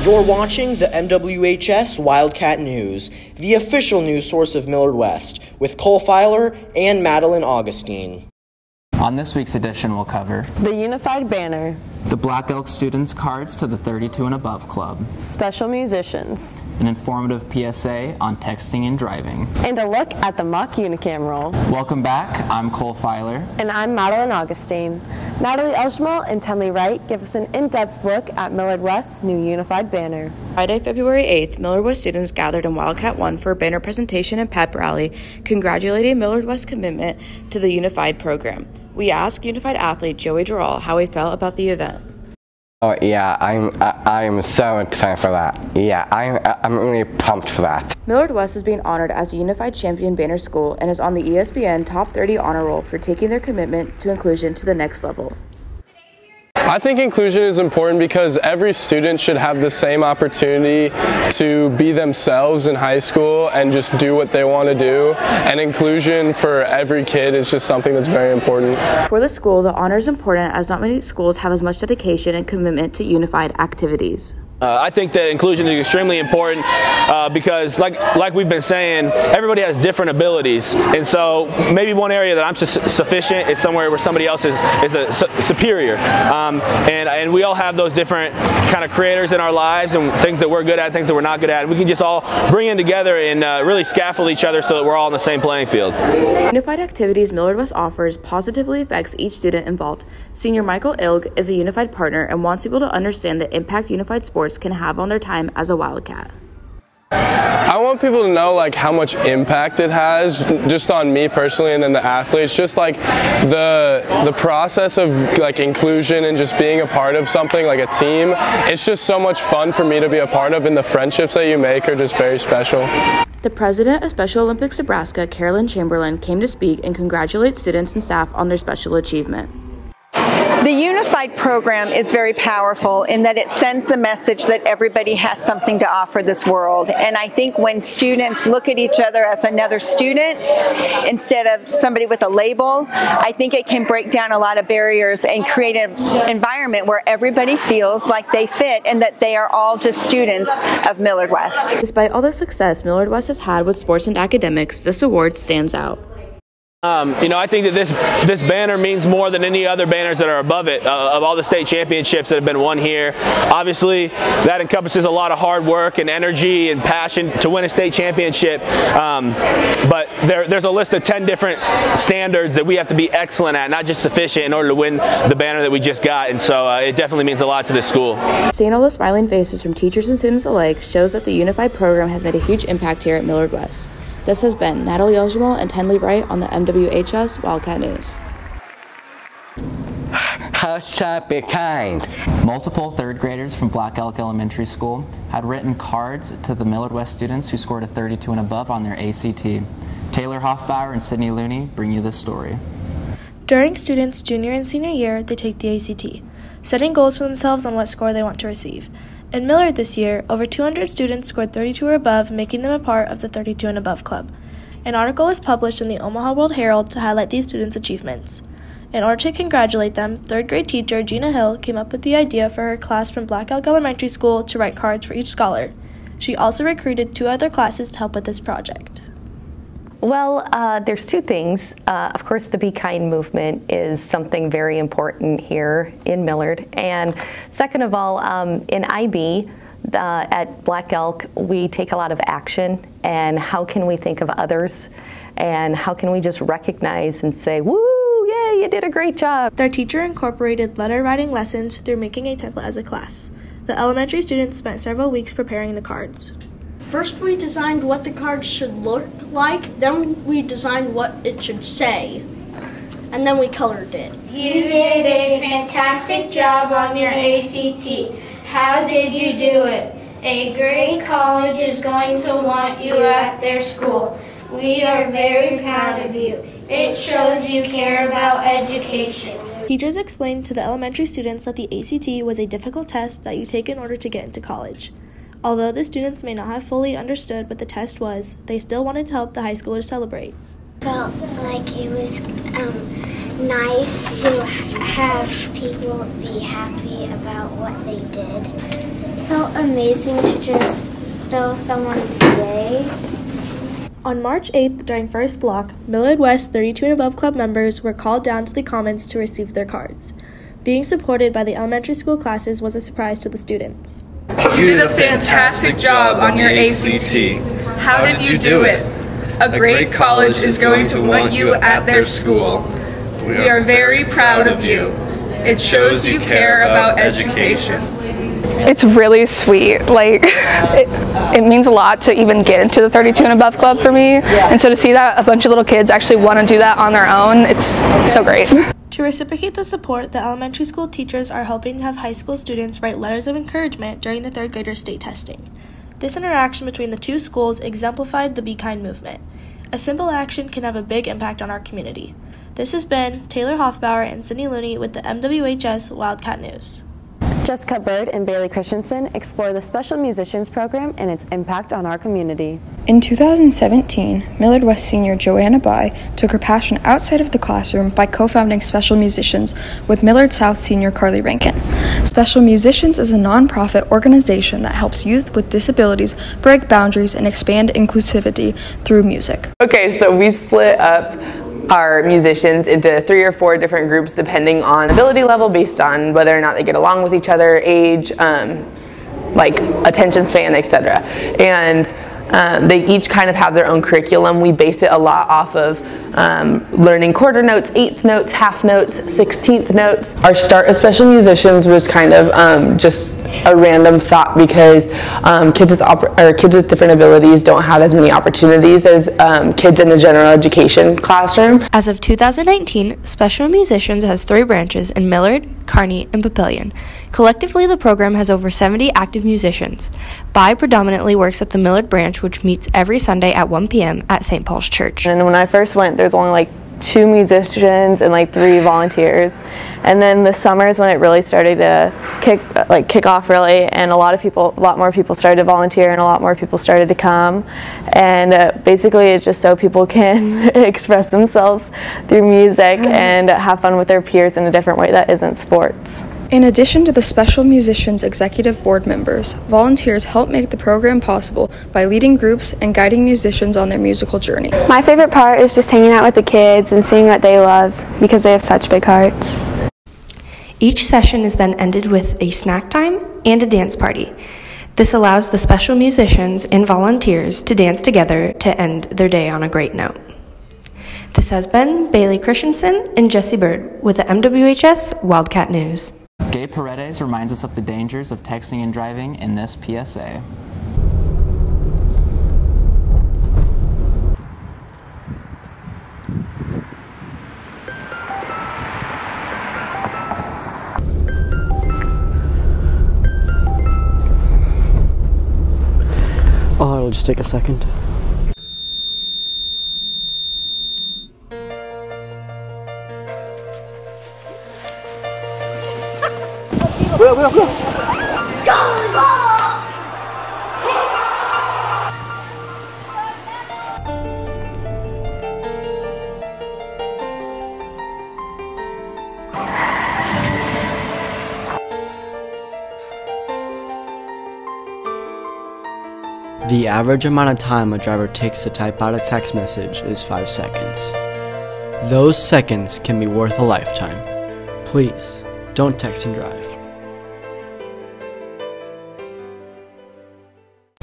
You're watching the MWHS Wildcat News, the official news source of Millard West, with Cole Filer and Madeline Augustine. On this week's edition, we'll cover the Unified Banner, the Black Elk students' cards to the 32 and above club, special musicians, an informative PSA on texting and driving, and a look at the mock unicam roll. Welcome back. I'm Cole Filer. And I'm Madeline Augustine. Natalie Elshmal and Tenley Wright give us an in-depth look at Millard West's new Unified Banner. Friday, February 8th, Millard West students gathered in Wildcat 1 for a banner presentation and pep rally, congratulating Millard West's commitment to the Unified program. We asked Unified athlete Joey Dural how he felt about the event. Oh yeah, I'm so excited for that. Yeah, I'm really pumped for that. Millard West is being honored as a Unified Champion Banner School and is on the ESPN Top 30 honor roll for taking their commitment to inclusion to the next level. I think inclusion is important because every student should have the same opportunity to be themselves in high school and just do what they want to do. And inclusion for every kid is just something that's very important. For the school, the honor is important as not many schools have as much dedication and commitment to unified activities. I think that inclusion is extremely important because like we've been saying, everybody has different abilities, and so maybe one area that I'm sufficient is somewhere where somebody else is superior, and we all have those different kind of creators in our lives and things that we're good at, things that we're not good at, and we can just all bring in together and really scaffold each other so that we're all on the same playing field. Unified activities Millard West offers positively affects each student involved. Senior Michael Ilg is a Unified partner and wants people to understand the impact Unified sports can have on their time as a Wildcat. I want people to know how much impact it has just on me personally and then the athletes, just the process of inclusion and just being a part of something like a team. It's just so much fun for me to be a part of, and the friendships that you make are just very special. The president of Special Olympics Nebraska, Carolyn Chamberlain, came to speak and congratulate students and staff on their special achievement. The Unified program is very powerful in that it sends the message that everybody has something to offer this world. And I think when students look at each other as another student instead of somebody with a label, I think it can break down a lot of barriers and create an environment where everybody feels like they fit and that they are all just students of Millard West. Despite all the success Millard West has had with sports and academics, this award stands out. I think that this banner means more than any other banners that are above it, of all the state championships that have been won here. Obviously, that encompasses a lot of hard work and energy and passion to win a state championship, but there's a list of 10 different standards that we have to be excellent at, not just sufficient in order to win the banner that we just got, and so it definitely means a lot to this school. Seeing all the smiling faces from teachers and students alike shows that the Unified program has made a huge impact here at Millard West. This has been Natalie Elshmal and Tenley Wright on the MWHS Wildcat News. Hashtag be kind. Multiple third graders from Black Elk Elementary School had written cards to the Millard West students who scored a 32 and above on their ACT. Taylor Hoffbauer and Sydney Looney bring you this story. During students' junior and senior year, they take the ACT, setting goals for themselves on what score they want to receive. In Millard this year, over 200 students scored 32 or above, making them a part of the 32 and above club. An article was published in the Omaha World Herald to highlight these students' achievements. In order to congratulate them, third grade teacher Gina Hill came up with the idea for her class from Black Elk Elementary School to write cards for each scholar. She also recruited 2 other classes to help with this project. Well, there's 2 things. Of course, the Be Kind movement is something very important here in Millard. And second of all, in IB, at Black Elk, we take a lot of action. And how can we think of others? And how can we just recognize and say, woo, yay, you did a great job. Their teacher incorporated letter writing lessons through making a template as a class. The elementary students spent several weeks preparing the cards. First, we designed what the cards should look like, then we designed what it should say, and then we colored it. You did a fantastic job on your ACT. How did you do it? A great college is going to want you at their school. We are very proud of you. It shows you care about education. Teachers explained to the elementary students that the ACT was a difficult test that you take in order to get into college. Although the students may not have fully understood what the test was, they still wanted to help the high schoolers celebrate. Felt like it was nice to have people be happy about what they did. felt amazing to just fill someone's day. On March 8th, during first block, Millard West 32 and above club members were called down to the commons to receive their cards. Being supported by the elementary school classes was a surprise to the students. You did a fantastic job on your ACT. How did you do it? A great college is going to want you at their school. We are very proud of you. It shows you care about education. It's really sweet. Like, it means a lot to even get into the 32 and above club for me. And so to see that a bunch of little kids actually want to do that on their own, it's so great. To reciprocate the support, the elementary school teachers are helping to have high school students write letters of encouragement during the third grader state testing. This interaction between the two schools exemplified the Be Kind movement. A simple action can have a big impact on our community. This has been Taylor Hoffbauer and Sydney Looney with the MWHS Wildcat News. Jessica Bird and Bailey Christensen explore the Special Musicians Program and its impact on our community. In 2017, Millard West senior Joanna Bai took her passion outside of the classroom by co-founding Special Musicians with Millard South senior Carly Rankin. Special Musicians is a nonprofit organization that helps youth with disabilities break boundaries and expand inclusivity through music. Okay, so we split up our musicians into 3 or 4 different groups depending on ability level based on whether or not they get along with each other, age, like attention span, etc. And they each kind of have their own curriculum. We base it a lot off of learning quarter notes, eighth notes, half notes, 16th notes. Our start as Special Musicians was kind of just a random thought because kids with different abilities don't have as many opportunities as kids in the general education classroom. As of 2019, Special Musicians has 3 branches in Millard, Kearney, and Papillion. Collectively, the program has over 70 active musicians. Bai predominantly works at the Millard branch, which meets every Sunday at 1 p.m. at St. Paul's Church. And when I first went, there's only like 2 musicians and like 3 volunteers, and then the summers when it really started to kick off really, and a lot more people started to volunteer and a lot more people started to come, and basically it's just so people can express themselves through music and have fun with their peers in a different way that isn't sports. In addition to the Special Musicians Executive Board members, volunteers help make the program possible by leading groups and guiding musicians on their musical journey. My favorite part is just hanging out with the kids and seeing what they love because they have such big hearts. Each session is then ended with a snack time and a dance party. This allows the special musicians and volunteers to dance together to end their day on a great note. This has been Bailey Christensen and Jessie Bird with the MWHS Wildcat News. Gabe Paredes reminds us of the dangers of texting and driving in this PSA. Oh, it'll just take a second. Go! The average amount of time a driver takes to type out a text message is 5 seconds. Those seconds can be worth a lifetime. Please, don't text and drive.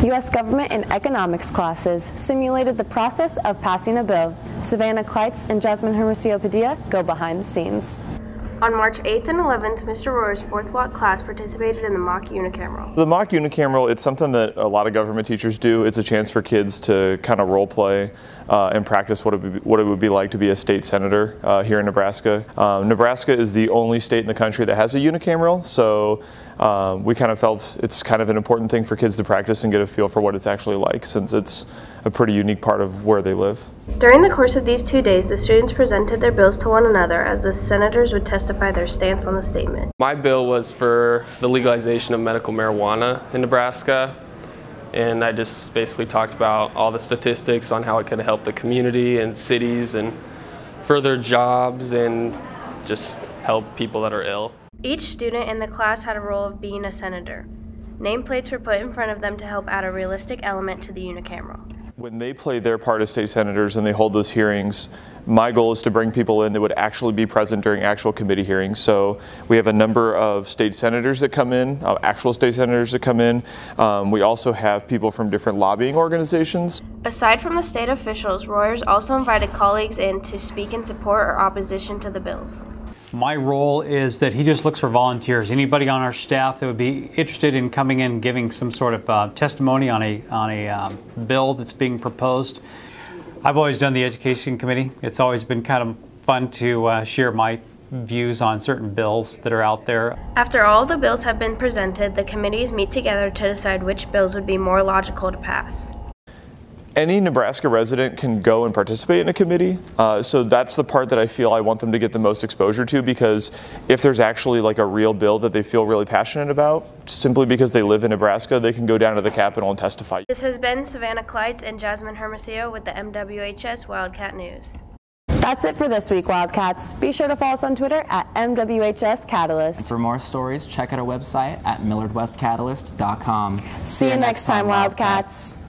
U.S. Government and Economics classes simulated the process of passing a bill. Savannah Kleitz and Jasmine Hermosillo Padilla go behind the scenes. On March 8th and 11th, Mr. Rohr's 4th block class participated in the mock unicameral. The mock unicameral, it's something that a lot of government teachers do. It's a chance for kids to kind of role play and practice what it would be like to be a state senator here in Nebraska. Nebraska is the only state in the country that has a unicameral, so we kind of felt it's kind of an important thing for kids to practice and get a feel for what it's actually like, since it's a pretty unique part of where they live. During the course of these 2 days, the students presented their bills to one another as the senators would testify their stance on the statement. My bill was for the legalization of medical marijuana in Nebraska, and I just basically talked about all the statistics on how it could help the community and cities and further jobs and just help people that are ill. Each student in the class had a role of being a senator. Nameplates were put in front of them to help add a realistic element to the unicameral. When they play their part as state senators and they hold those hearings, my goal is to bring people in that would actually be present during actual committee hearings. So we have a number of state senators that come in, actual state senators that come in. We also have people from different lobbying organizations. Aside from the state officials, Royers also invited colleagues in to speak in support or opposition to the bills. My role is that he just looks for volunteers. Anybody on our staff that would be interested in coming in and giving some sort of testimony on a bill that's being proposed. I've always done the education committee. It's always been kind of fun to share my views on certain bills that are out there. After all the bills have been presented, the committees meet together to decide which bills would be more logical to pass. Any Nebraska resident can go and participate in a committee, so that's the part that I feel I want them to get the most exposure to, because if there's actually like a real bill that they feel really passionate about, simply because they live in Nebraska, they can go down to the Capitol and testify. This has been Savannah Kleitz and Jasmine Hermosillo with the MWHS Wildcat News. That's it for this week, Wildcats. Be sure to follow us on Twitter at MWHS Catalyst. And for more stories, check out our website at millardwestcatalyst.com. See you next time, Wildcats.